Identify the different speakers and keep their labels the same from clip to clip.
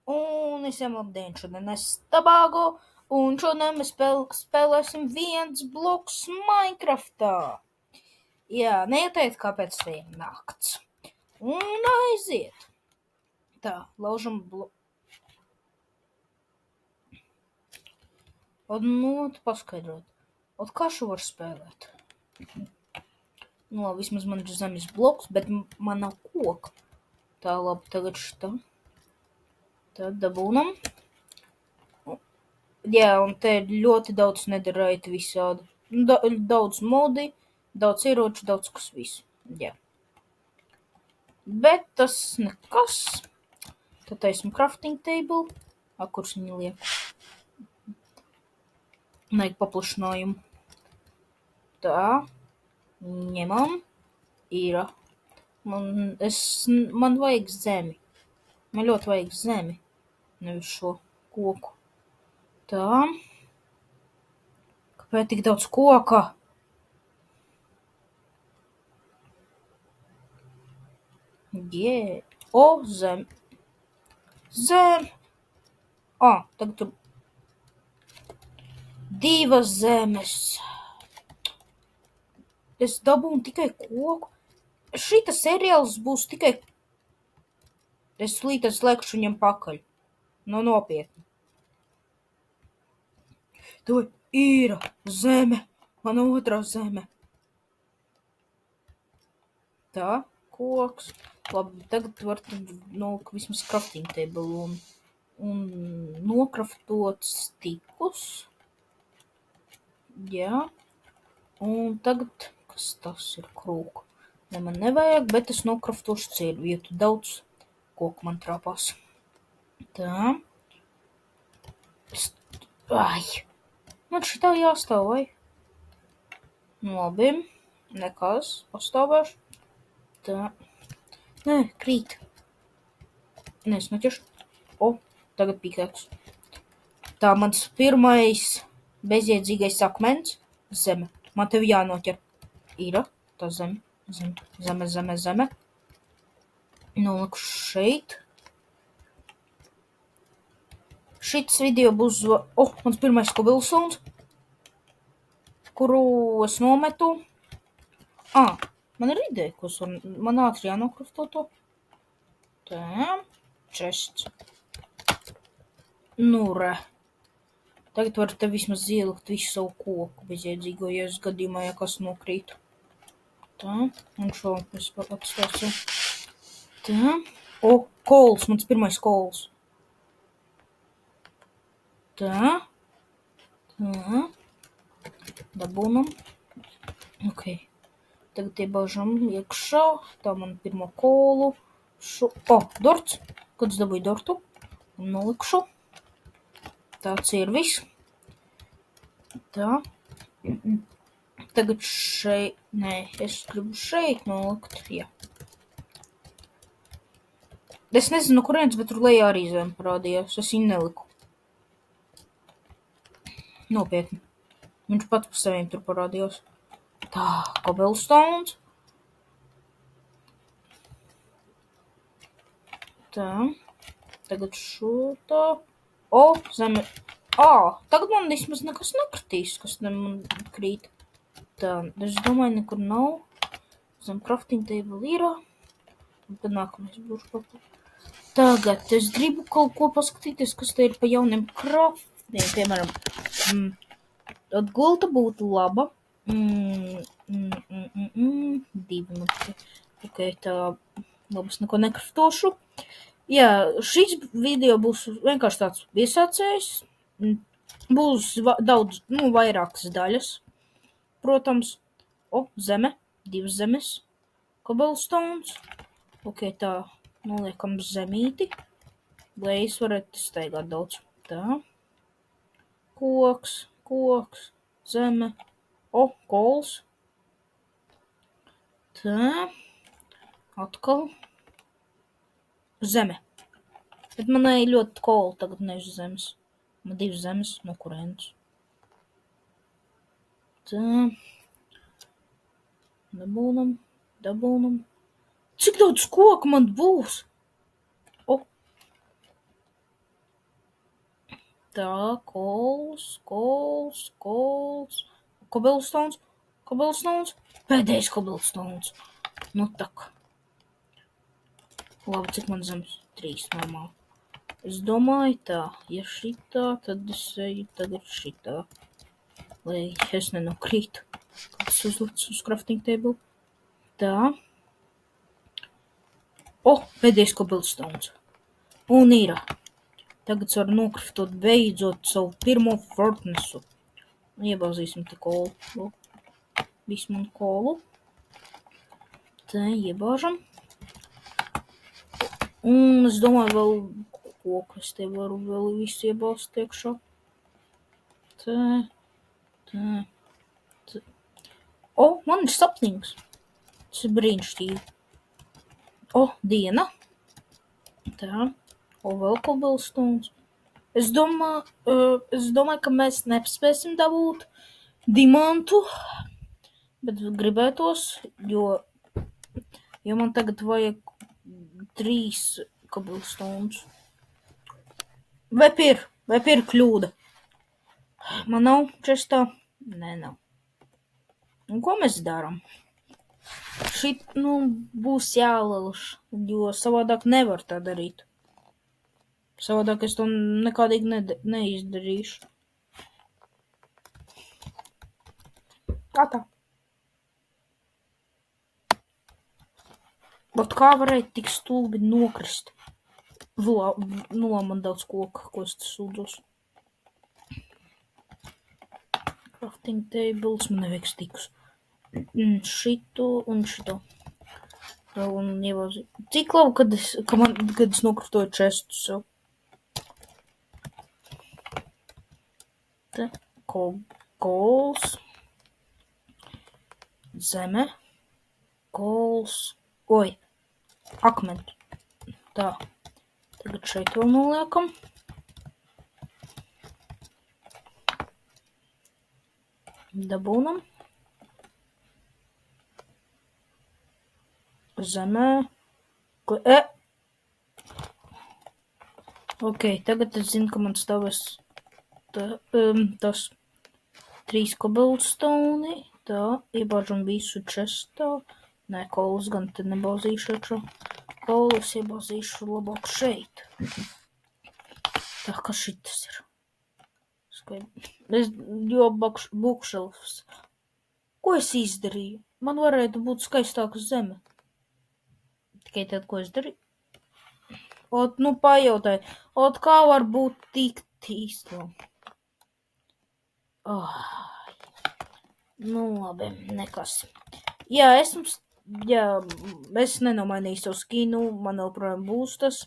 Speaker 1: Un visiem labdien, šodien es Tabago, un šodien mēs spēlēsim viens bloks Minecraftā. Jā, neieteikt, kāpēc te ir nakts. Un aiziet. Tā, laužam tu paskaidrot. Kā šo var spēlēt? Vismaz man ir zemes bloks, bet man nav koka. Tā, labi, tagad šitā. Tad dabūnam. Jā, un te ir ļoti daudz netherite visādi. Daudz modi, daudz ieroču, daudz kas visu. Jā. Bet tas nekas. Tad taisam crafting table. Kurš viņi liek? Vajag paplašinājumu. Tā. Ņemam. Ir. Man vajag zemi. Man ļoti vajag zemi. Nevis šo koku. Tā. Kāpēc tik daudz koka? Jē. Zem. Tagad tur 2 zemes. Es dabūnu tikai koku. Šita seriāls būs tikai... Es slēgšu viņam pakaļ. Nopietni. To ir zeme. Man otrā zeme. Tā, koks. Labi, tagad var vismaz crafting table un nokraftot stikus. Jā. Un tagad, kas tas ir krūku? Man nevajag, bet es nokraftošu cielu vietu. Daudz koku man trāpās. Tā. Man šitā jāstāv, vai? Labi. Nekas. Pastāvēšu. Tā. Nē, krīt. Nē, es noķeršu. Tagad pikēks. Tā, mans pirmais bezjēdzīgais akmens. Zeme. Man tev jānoķer. Ir. Tā zeme. Zeme. Noliku šeit. Šits video būs... mans pirmais cobblestones, kuru es nometu. Man ir ideja, ko man ātri jānokrafto to. Tā, chests. Re. Tagad var te vismaz ielikt visu savu koku bezjēdzīgo, ja es gadījumā, ja kas nokrīt. Tā, un šo es atstāšu. Tā. Kols, mans pirmais kols. Tā. Dabūnam. Ok. Tagad iebāžam iekšā. Tā man pirmo kolu. Dorts. Kad es dabūju dortu. Un nolikšu. Tāds ir viss. Tā. Tagad šeit. Nē, es gribu šeit nolikt. Jā. Es nezinu, kurienes, bet tur lejā arī zem parādījās. Es viņu neliku. Nopietni. Viņš pats par saviem tur parādījās. Tā, cobblestones. Tā. Tagad šo tā. Zeme. Tagad man vismaz nekas nekritīs, kas man krīt. Tā, es domāju, nekur nav. Zem crafting table ir. Un tad nākamais būs papildus. Tagad es gribu kaut ko paskatīties, kas te ir pa jauniem craftiem. Piemēram, gulta būtu laba. 2 minūtes. Ok, tā labi, es neko nekraftošu. Jā, šis video būs vienkārši tāds iesācējs. Būs daudz, vairākas daļas. Protams, zeme, 2 zemes, cobblestones. Ok, tā, noliekam zemīti, lai es varētu staigāt daudz. Tā. Koks, zeme, kols. Tā. Atkal. Zeme. Bet manai ļoti kola tagad nevis zemes. Man 2 zemes, no kurienes. Tā. Dabūnam. Cik daudz koku man būs? Tā, kols. Cobblestones. Pēdējais cobblestones. Nu tak. Labi, cik man zemes? 3 normāli. Es domāju tā, ja šitā, tad es eju tagad šitā. Lai es nenokrītu, kad es uzlicu uz crafting table. Tā. Pēdējais cobblestones. Un ir. Tagad varu nokraftot beidzot savu pirmo fortnesu. Iebāzīsim te kolu. Visu manu kolu. Tā, iebāžam. Un es domāju vēl koku. Es te varu vēl visu iebāzt iekšā. Tā. Man ir sapniņas. Tas ir brīnišķīgi. Diena. Tā. Vēl cobblestones. Es domāju, ka mēs nespēsim dabūt dimantu, bet gribētos, jo man tagad vajag 3 cobblestones. Vai ir kļūda? Man nav čestā? Nē, nav. Un ko mēs darām? Šit, būs jālauž, jo savādāk nevar tā darīt. Savādāk es to nekādīgi neizdarīšu. Tā. Kā varēja tik stulbi nokrist? Man daudz koka, ko es te sūdzos. Crafting tables, man nevajag stikus. Šito un šito. Un ievāzi. Cik labi, kad es nokraftoju čestu sev. Te kols. Zeme. Kols. Akmeni. Tā. Tagad šeit vēl noliekam. Dabūnam. Zemē. Tagad es zinu, ka man stāvēs tas 3 cobblestone. Tā, iebāžam visu čestā. Nē, kolas gan te nebāzīšu iekšā. Kolas iebāzīšu labāk šeit. Tā, kas šitas ir? Jo bookshelfs. Ko es izdarīju? Man varētu būt skaistāka zeme. Tikai tad, ko es darīju? Pajautāju. Kā var būt tik tīslo? Labi, nekas. Jā, es nenomainīju savu skinu, man joprojām būs tas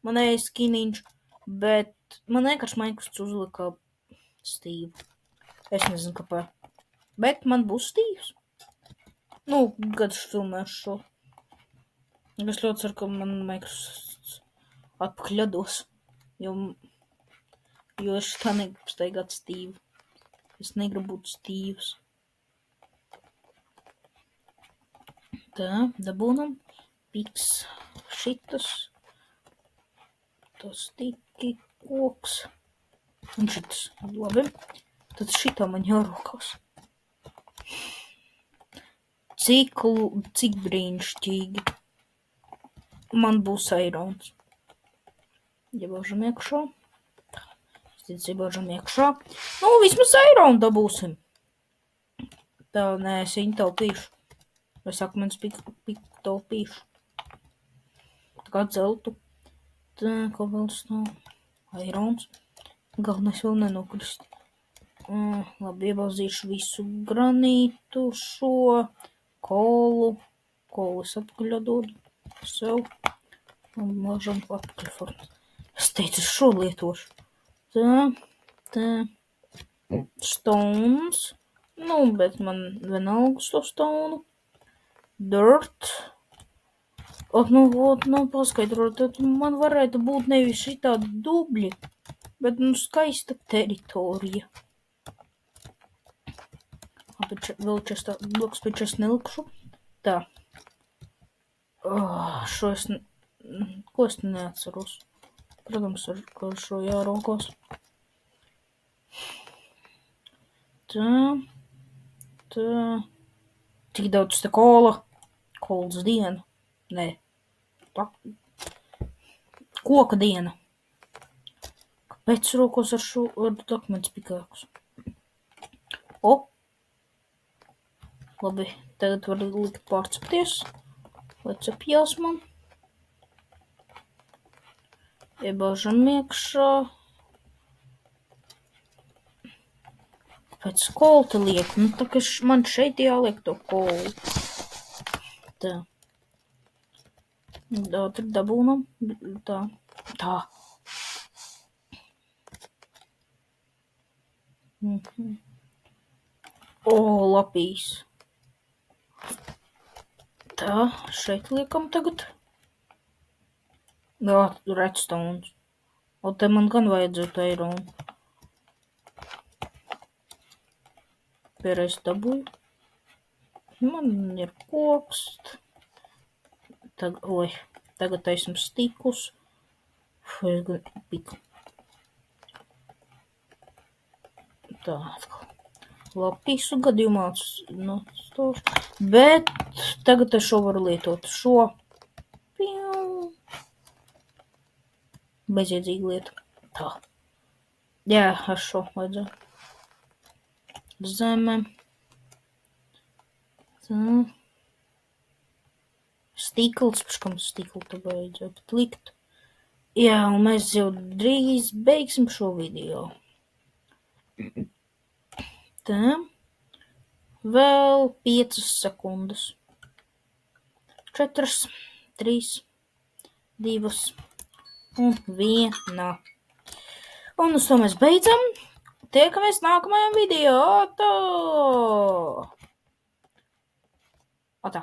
Speaker 1: manējais skiniņš, bet man vienkārši Minecrafts uzlika Steve. Es nezinu, kāpēc. Bet man būs Steve's. Kad es filmēšu šo. Es ļoti ceru, ka man Minecrafts atpakaļ dos, jo es tā negribu staigāt Steve. Es negribu būt Steve's. Tā, dabūnam. Piks šitas. Tas tiki koks. Un šitas. Labi. Tad šitā man jārokās. Cik brīnišķīgi. Man būs irons. Iebāžam iekšā. Iebāžam iekšā. Vismaz ironu dabūsim. Tā, nē, es viņu taupīšu. Es akmens piku taupīšu. Tā kā dzeltu. Tā, ko vēl stāv? Irons. Galvenais vēl nenokrist. Labi, iebāzīšu visu granītu šo. Kolu. Kolu es atpakaļ dodu sev. Un māžam atpakaļ formu. Es teicu, es šo lietošu. Tā. Stones. Bet man vienalga uz to stonu. Dirt. Paskaidrot, tad man varētu būt nevis šitādi dubļi, bet skaista teritorija. Vēl čestā, bloks pie čest nelikšu. Tā. Ko es neatceros? Protams, ar šo jāraukos. Tā. Tik daudz te kola. Kolas diena. Nē. Koka diena. Kāpēc rokos ar dokumentu pikākus? Labi, tagad var likt pārcepties. Lai cepjās man. Iebāžam iekšā. Kāpēc kolu te liek? Tā kā man šeit jāliek to kolu. Tā. Ātri dabūnam. Tā. Lapīs. Tā, šeit liekam tagad. Jā, redstones. Te man gan vajadzētu eironu. Pēreiz dabūju. Man ir koks. Tagad taisam stiklus. Es gan piku. Tā atkal. Lapīsu gadījumā stāšu. Bet tagad ar šo varu lietot. Šo. Bezjēdzīga lieta. Tā. Jā, ar šo vajadzētu. Zeme. Tā. Stikls, paškam stiklu te vajadzētu likt. Jā, un mēs jau drīz beigsim šo video. Tā. Vēl 5 sekundes. 4, 3, 2 un 1. Un uz to mēs beidzam. Tiekamies nākamajam video. Atā!